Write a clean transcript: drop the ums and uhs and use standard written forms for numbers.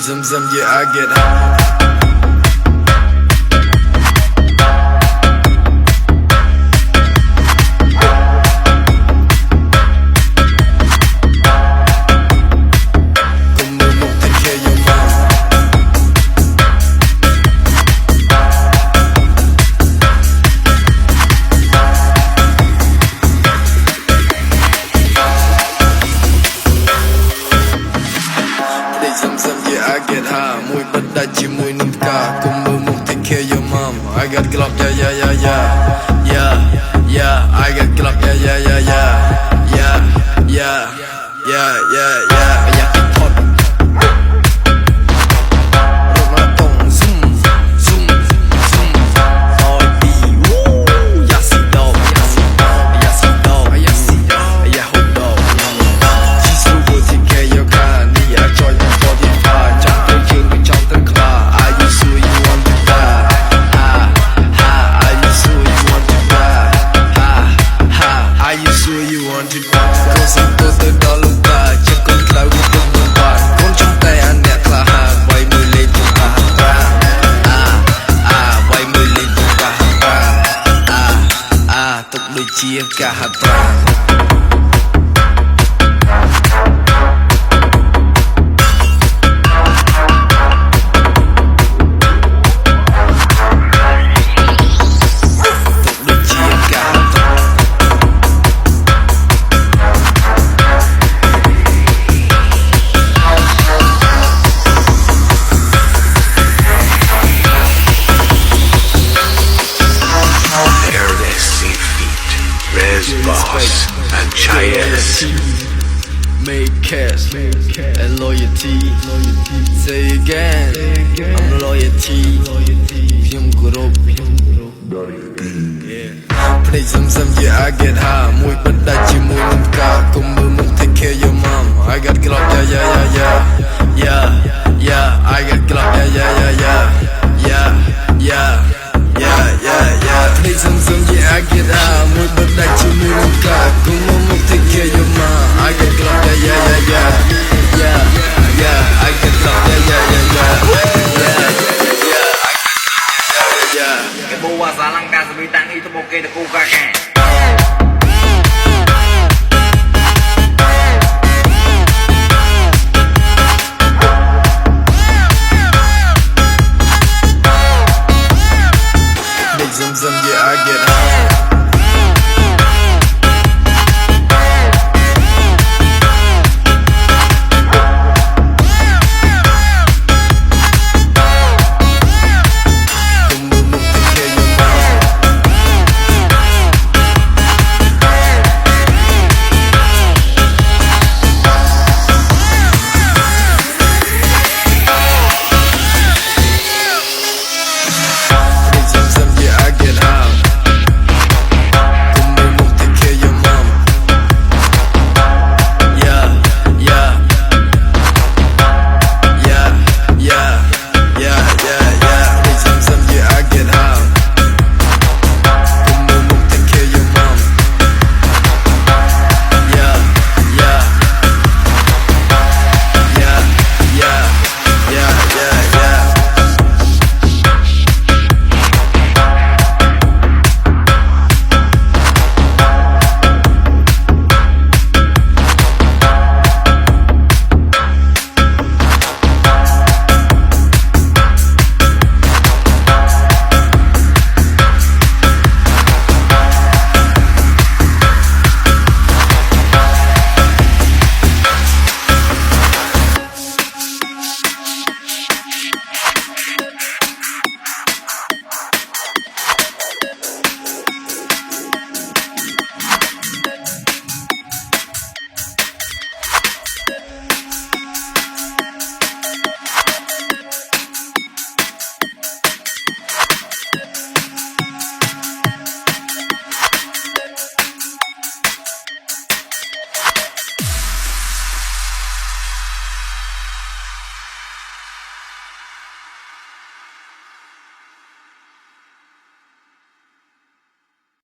Zam, yeah, I get high. Yeah, I get high. Muy badachi, muy nunca. Como move, take care of your mom. I got club, yeah. I got club, yeah. Hot. Romatong, zoom. Oh, woo. Yassi dog. Yeah, hold dog. She's super, take care of your car. Need a joy. Chia cả hạt vàng Boss and Chayes made cash and loyalty. Say again, I'm loyalty. Phim group. Play some, yeah, I get high. Muy badachi, muy nunca. Como move, take care of your mom. I got club, yeah. I got club, yeah. Play some, yeah, I get high. Muy badachi, muy nunca. Como move, take care of your mom. I got club, yeah. I got club, yeah. Cái bố hòa giá lăng ca sẽ bị tăng ý tôi một kê được cô ca kè